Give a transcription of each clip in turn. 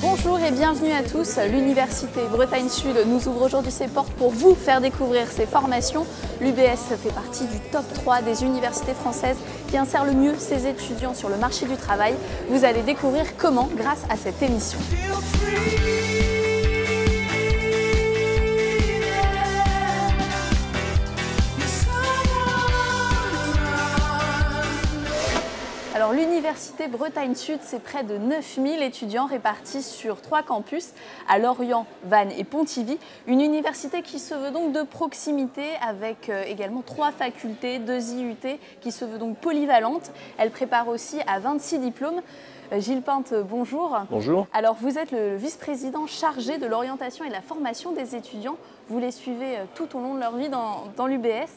Bonjour et bienvenue à tous. L'Université Bretagne Sud nous ouvre aujourd'hui ses portes pour vous faire découvrir ses formations. L'UBS fait partie du top 3 des universités françaises qui insèrent le mieux ses étudiants sur le marché du travail. Vous allez découvrir comment grâce à cette émission. Alors l'Université Bretagne Sud, c'est près de 9000 étudiants répartis sur 3 campus, à Lorient, Vannes et Pontivy. Une université qui se veut donc de proximité avec également 3 facultés, 2 IUT qui se veut donc polyvalente. Elle prépare aussi à 26 diplômes. Gilles Pinte, bonjour. Bonjour. Alors vous êtes le vice-président chargé de l'orientation et de la formation des étudiants. Vous les suivez tout au long de leur vie dans l'UBS.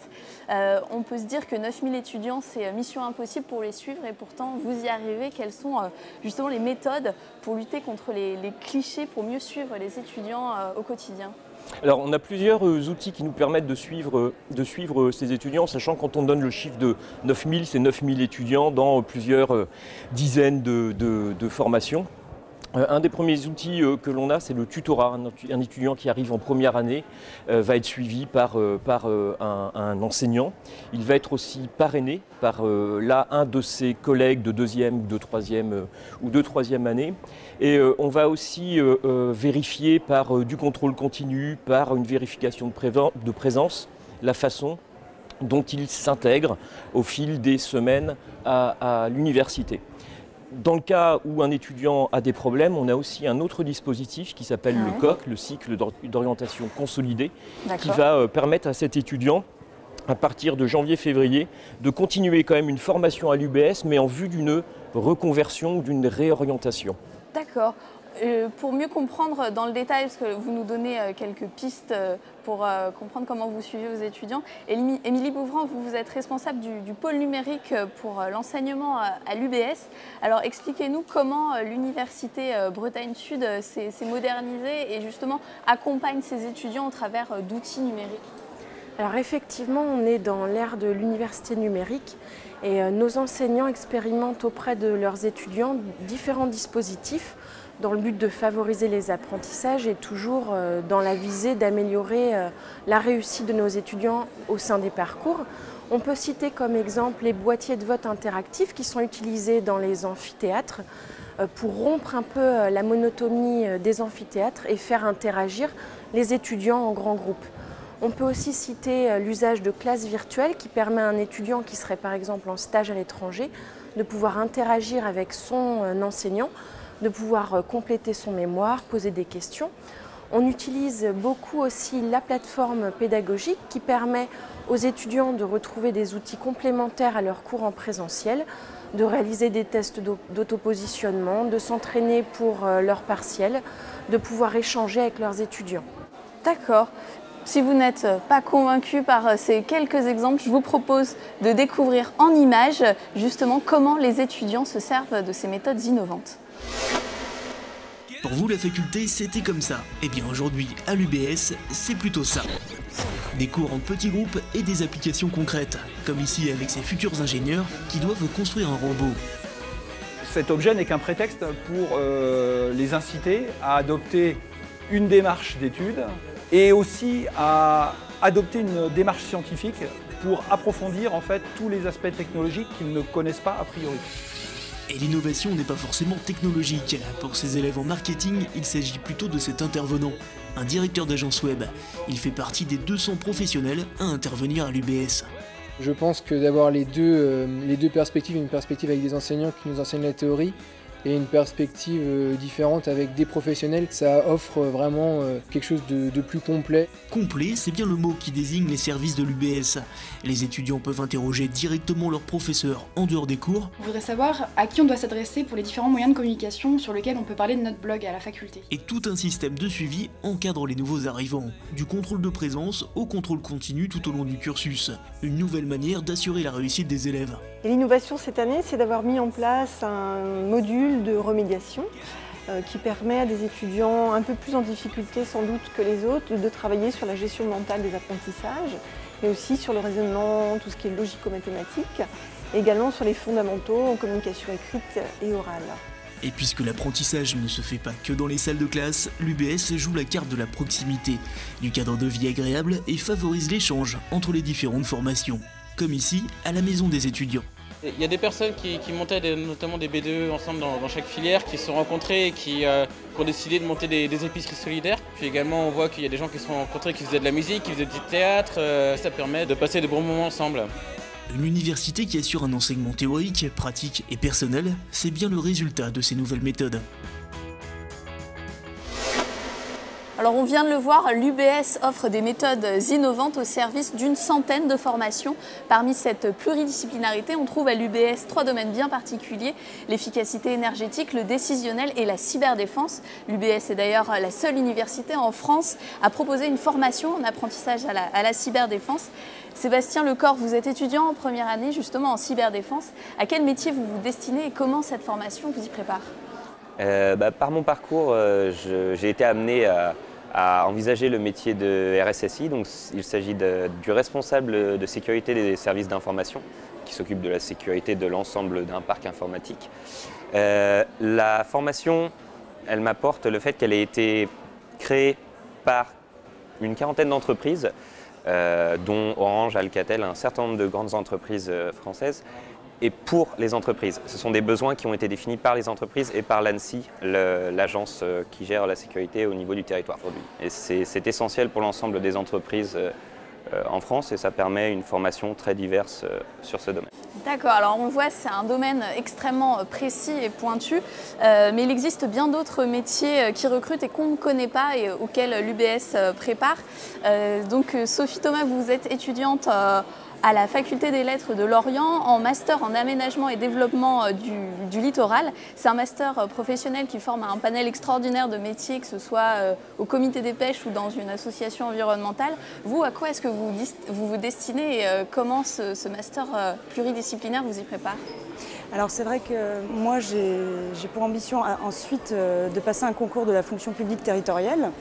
On peut se dire que 9000 étudiants, c'est mission impossible pour les suivre et pourtant vous y arrivez. Quelles sont justement les méthodes pour lutter contre les clichés, pour mieux suivre les étudiants au quotidien ? Alors on a plusieurs outils qui nous permettent de suivre ces étudiants, sachant que quand on donne le chiffre de 9000, c'est 9000 étudiants dans plusieurs dizaines de formations. Un des premiers outils que l'on a, c'est le tutorat. Un étudiant qui arrive en première année va être suivi par un enseignant. Il va être aussi parrainé par un de ses collègues de deuxième, de troisième ou de troisième année. Et on va aussi vérifier par du contrôle continu, par une vérification de présence, la façon dont il s'intègre au fil des semaines à l'université. Dans le cas où un étudiant a des problèmes, on a aussi un autre dispositif qui s'appelle le COC, le cycle d'orientation consolidé, qui va permettre à cet étudiant, à partir de janvier-février, de continuer quand même une formation à l'UBS, mais en vue d'une reconversion ou d'une réorientation. D'accord. Pour mieux comprendre dans le détail, parce que vous nous donnez quelques pistes pour comprendre comment vous suivez vos étudiants. Émilie Bouvran, vous êtes responsable du pôle numérique pour l'enseignement à l'UBS. Alors expliquez-nous comment l'Université Bretagne Sud s'est modernisée et justement accompagne ses étudiants au travers d'outils numériques. Alors effectivement, on est dans l'ère de l'université numérique et nos enseignants expérimentent auprès de leurs étudiants différents dispositifs dans le but de favoriser les apprentissages et toujours dans la visée d'améliorer la réussite de nos étudiants au sein des parcours. On peut citer comme exemple les boîtiers de vote interactifs qui sont utilisés dans les amphithéâtres pour rompre un peu la monotonie des amphithéâtres et faire interagir les étudiants en grands groupes. On peut aussi citer l'usage de classes virtuelles qui permet à un étudiant qui serait par exemple en stage à l'étranger de pouvoir interagir avec son enseignant, de pouvoir compléter son mémoire, poser des questions. On utilise beaucoup aussi la plateforme pédagogique qui permet aux étudiants de retrouver des outils complémentaires à leurs cours en présentiel, de réaliser des tests d'autopositionnement, de s'entraîner pour leurs partiels, de pouvoir échanger avec leurs étudiants. D'accord. Si vous n'êtes pas convaincu par ces quelques exemples, je vous propose de découvrir en images justement comment les étudiants se servent de ces méthodes innovantes. Pour vous, la faculté, c'était comme ça. Eh bien aujourd'hui, à l'UBS, c'est plutôt ça. Des cours en petits groupes et des applications concrètes, comme ici avec ces futurs ingénieurs qui doivent construire un robot. Cet objet n'est qu'un prétexte pour les inciter à adopter une démarche d'étude et aussi à adopter une démarche scientifique pour approfondir en fait tous les aspects technologiques qu'ils ne connaissent pas a priori. Et l'innovation n'est pas forcément technologique. Pour ces élèves en marketing, il s'agit plutôt de cet intervenant, un directeur d'agence web. Il fait partie des 200 professionnels à intervenir à l'UBS. Je pense que d'avoir les deux perspectives, une perspective avec des enseignants qui nous enseignent la théorie et une perspective différente avec des professionnels, ça offre vraiment quelque chose de plus complet. Complet, c'est bien le mot qui désigne les services de l'UBS. Les étudiants peuvent interroger directement leurs professeurs en dehors des cours. Je voudrais savoir à qui on doit s'adresser pour les différents moyens de communication sur lesquels on peut parler de notre blog à la faculté. Et tout un système de suivi encadre les nouveaux arrivants. Du contrôle de présence au contrôle continu tout au long du cursus. Une nouvelle manière d'assurer la réussite des élèves. Et l'innovation cette année, c'est d'avoir mis en place un module de remédiation qui permet à des étudiants un peu plus en difficulté sans doute que les autres de travailler sur la gestion mentale des apprentissages, mais aussi sur le raisonnement, tout ce qui est logico-mathématique, et également sur les fondamentaux en communication écrite et orale. Et puisque l'apprentissage ne se fait pas que dans les salles de classe, l'UBS joue la carte de la proximité, du cadre de vie agréable et favorise l'échange entre les différentes formations, comme ici à la maison des étudiants. Il y a des personnes qui montaient notamment des BDE ensemble dans chaque filière, qui se sont rencontrées et qui ont décidé de monter des épiceries solidaires. Puis également on voit qu'il y a des gens qui se sont rencontrés, qui faisaient de la musique, qui faisaient du théâtre. Ça permet de passer de bons moments ensemble. Une université qui assure un enseignement théorique, pratique et personnel, c'est bien le résultat de ces nouvelles méthodes. Alors on vient de le voir, l'UBS offre des méthodes innovantes au service d'une centaine de formations. Parmi cette pluridisciplinarité, on trouve à l'UBS 3 domaines bien particuliers, l'efficacité énergétique, le décisionnel et la cyberdéfense. L'UBS est d'ailleurs la seule université en France à proposer une formation en apprentissage à la cyberdéfense. Sébastien Lecor, vous êtes étudiant en première année justement en cyberdéfense. À quel métier vous vous destinez et comment cette formation vous y prépare ? Par mon parcours, j'ai été amené à envisager le métier de RSSI. Donc, il s'agit du responsable de sécurité des services d'information qui s'occupe de la sécurité de l'ensemble d'un parc informatique. La formation, elle m'apporte le fait qu'elle ait été créée par une quarantaine d'entreprises, dont Orange, Alcatel, un certain nombre de grandes entreprises françaises. Et pour les entreprises. Ce sont des besoins qui ont été définis par les entreprises et par l'ANSSI, l'agence qui gère la sécurité au niveau du territoire aujourd'hui. Et c'est essentiel pour l'ensemble des entreprises en France et ça permet une formation très diverse sur ce domaine. D'accord, alors on voit c'est un domaine extrêmement précis et pointu, mais il existe bien d'autres métiers qui recrutent et qu'on ne connaît pas et auxquels l'UBS prépare. Donc Sophie Thomas, vous êtes étudiante à la faculté des lettres de Lorient en master en aménagement et développement du littoral. C'est un master professionnel qui forme un panel extraordinaire de métiers, que ce soit au comité des pêches ou dans une association environnementale. Vous, à quoi est-ce que vous vous destinez et comment ce master pluridisciplinaire vous y prépare ? Alors c'est vrai que moi j'ai pour ambition ensuite de passer un concours de la fonction publique territoriale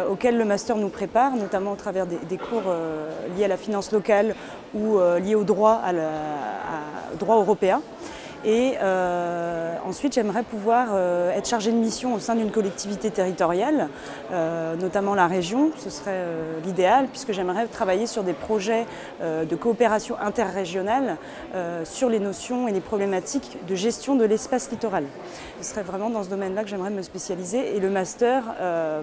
auquel le master nous prépare, notamment au travers des cours liés à la finance locale ou liés au droit, droit européen. Et ensuite, j'aimerais pouvoir être chargée de mission au sein d'une collectivité territoriale, notamment la région. Ce serait l'idéal, puisque j'aimerais travailler sur des projets de coopération interrégionale sur les notions et les problématiques de gestion de l'espace littoral. Ce serait vraiment dans ce domaine-là que j'aimerais me spécialiser. Et le master,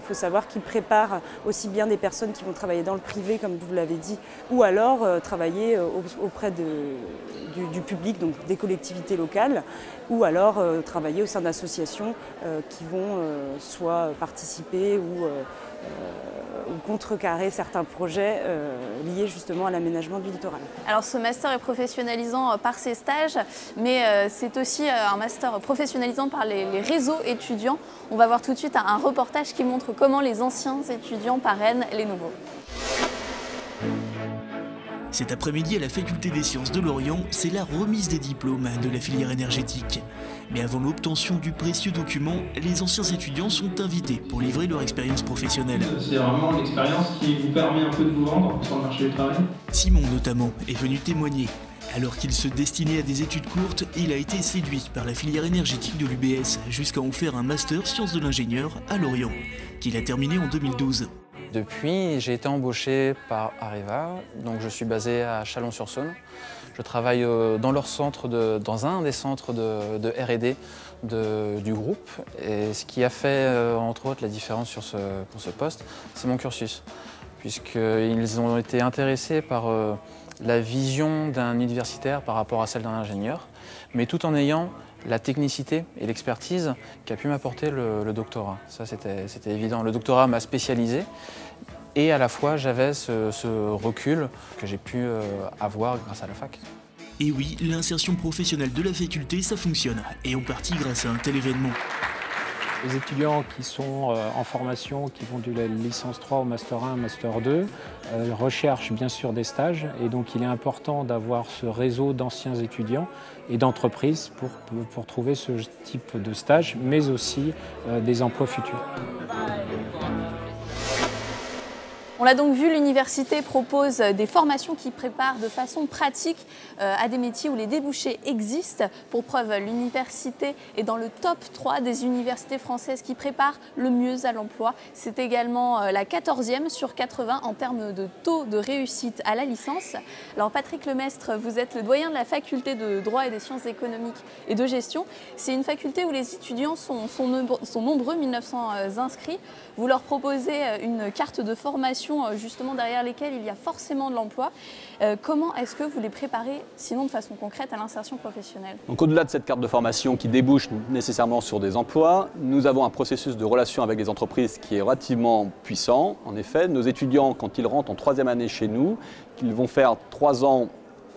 faut savoir qu'il prépare aussi bien des personnes qui vont travailler dans le privé, comme vous l'avez dit, ou alors travailler auprès du public, donc des collectivités locales, ou alors travailler au sein d'associations qui vont soit participer ou contrecarrer certains projets liés justement à l'aménagement du littoral. Alors ce master est professionnalisant par ses stages, mais c'est aussi un master professionnalisant par les réseaux étudiants. On va voir tout de suite un reportage qui montre comment les anciens étudiants parrainent les nouveaux. Cet après-midi à la faculté des sciences de Lorient, c'est la remise des diplômes de la filière énergétique. Mais avant l'obtention du précieux document, les anciens étudiants sont invités pour livrer leur expérience professionnelle. C'est vraiment l'expérience qui vous permet un peu de vous vendre sur le marché du travail. Simon notamment est venu témoigner. Alors qu'il se destinait à des études courtes, il a été séduit par la filière énergétique de l'UBS jusqu'à en faire un master sciences de l'ingénieur à Lorient, qu'il a terminé en 2012. Depuis, j'ai été embauché par Areva, donc je suis basé à Chalon-sur-Saône. Je travaille dans un des centres de R&D du groupe. Et ce qui a fait, entre autres, la différence pour ce poste, c'est mon cursus. Puisqu'ils ont été intéressés par la vision d'un universitaire par rapport à celle d'un ingénieur, mais tout en ayant la technicité et l'expertise qu'a pu m'apporter le doctorat. Ça, c'était évident. Le doctorat m'a spécialisé et à la fois, j'avais ce recul que j'ai pu avoir grâce à la fac. Et oui, l'insertion professionnelle de la faculté, ça fonctionne, et en partie grâce à un tel événement. Les étudiants qui sont en formation, qui vont de la licence 3 au master 1, master 2, recherchent bien sûr des stages et donc il est important d'avoir ce réseau d'anciens étudiants et d'entreprises pour trouver ce type de stage, mais aussi des emplois futurs. On l'a donc vu, l'université propose des formations qui préparent de façon pratique à des métiers où les débouchés existent. Pour preuve, l'université est dans le top 3 des universités françaises qui préparent le mieux à l'emploi. C'est également la 14e sur 80 en termes de taux de réussite à la licence. Alors Patrick Lemestre, vous êtes le doyen de la faculté de droit et des sciences économiques et de gestion. C'est une faculté où les étudiants sont nombreux, 1900 inscrits. Vous leur proposez une carte de formation justement derrière lesquelles il y a forcément de l'emploi. Comment est-ce que vous les préparez, sinon de façon concrète, à l'insertion professionnelle? Donc au-delà de cette carte de formation qui débouche nécessairement sur des emplois, nous avons un processus de relation avec les entreprises qui est relativement puissant. En effet, nos étudiants, quand ils rentrent en 3e année chez nous, qu'ils vont faire 3 ans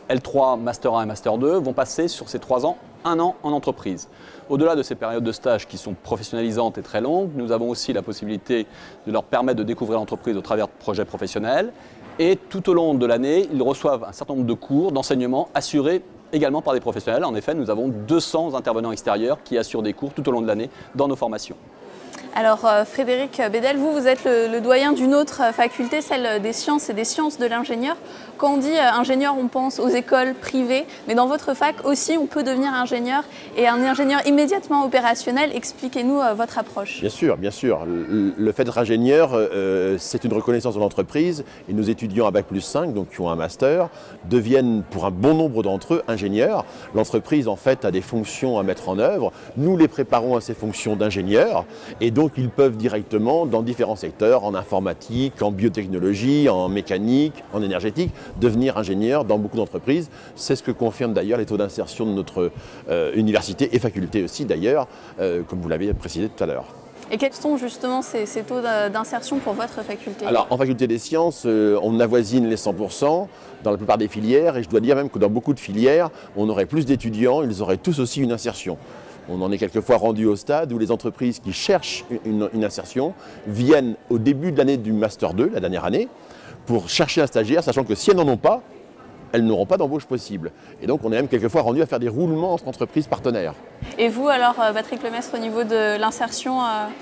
L3, Master 1 et Master 2, vont passer sur ces 3 ans 1 an en entreprise. Au-delà de ces périodes de stage qui sont professionnalisantes et très longues, nous avons aussi la possibilité de leur permettre de découvrir l'entreprise au travers de projets professionnels. Et tout au long de l'année, ils reçoivent un certain nombre de cours, d'enseignements assurés également par des professionnels. En effet, nous avons 200 intervenants extérieurs qui assurent des cours tout au long de l'année dans nos formations. Alors Frédéric Bédel, vous êtes le doyen d'une autre faculté, celle des sciences et des sciences de l'ingénieur. Quand on dit ingénieur, on pense aux écoles privées, mais dans votre fac aussi, on peut devenir ingénieur et un ingénieur immédiatement opérationnel. Expliquez-nous votre approche. Bien sûr, bien sûr. Le fait d'être ingénieur, c'est une reconnaissance de l'entreprise et nos étudiants à Bac+5, donc qui ont un master, deviennent pour un bon nombre d'entre eux ingénieurs. L'entreprise en fait a des fonctions à mettre en œuvre. Nous les préparons à ces fonctions d'ingénieurs et donc ils peuvent directement dans différents secteurs, en informatique, en biotechnologie, en mécanique, en énergétique, devenir ingénieur dans beaucoup d'entreprises. C'est ce que confirment d'ailleurs les taux d'insertion de notre université et faculté aussi d'ailleurs, comme vous l'avez précisé tout à l'heure. Et quels sont justement ces taux d'insertion pour votre faculté? Alors en faculté des sciences, on avoisine les 100% dans la plupart des filières et je dois dire même que dans beaucoup de filières, on aurait plus d'étudiants, ils auraient tous aussi une insertion. On en est quelquefois rendu au stade où les entreprises qui cherchent une insertion viennent au début de l'année du Master 2, la dernière année, pour chercher un stagiaire, sachant que si elles n'en ont pas, elles n'auront pas d'embauche possible. Et donc on est même quelquefois rendu à faire des roulements entre entreprises partenaires. Et vous alors, Patrick Lemestre, au niveau de l'insertion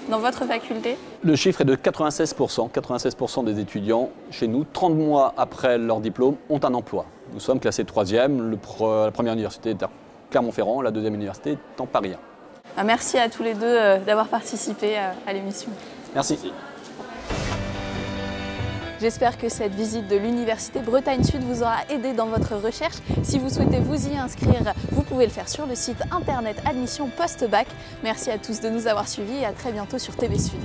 dans votre faculté? Le chiffre est de 96%. 96% des étudiants chez nous, 30 mois après leur diplôme, ont un emploi. Nous sommes classés 3e, la première université est à Clermont-Ferrand, la 2e université est en Paris 1. Merci à tous les deux d'avoir participé à l'émission. Merci. J'espère que cette visite de l'Université Bretagne Sud vous aura aidé dans votre recherche. Si vous souhaitez vous y inscrire, vous pouvez le faire sur le site internet Admission Post-Bac. Merci à tous de nous avoir suivis et à très bientôt sur TV Sud.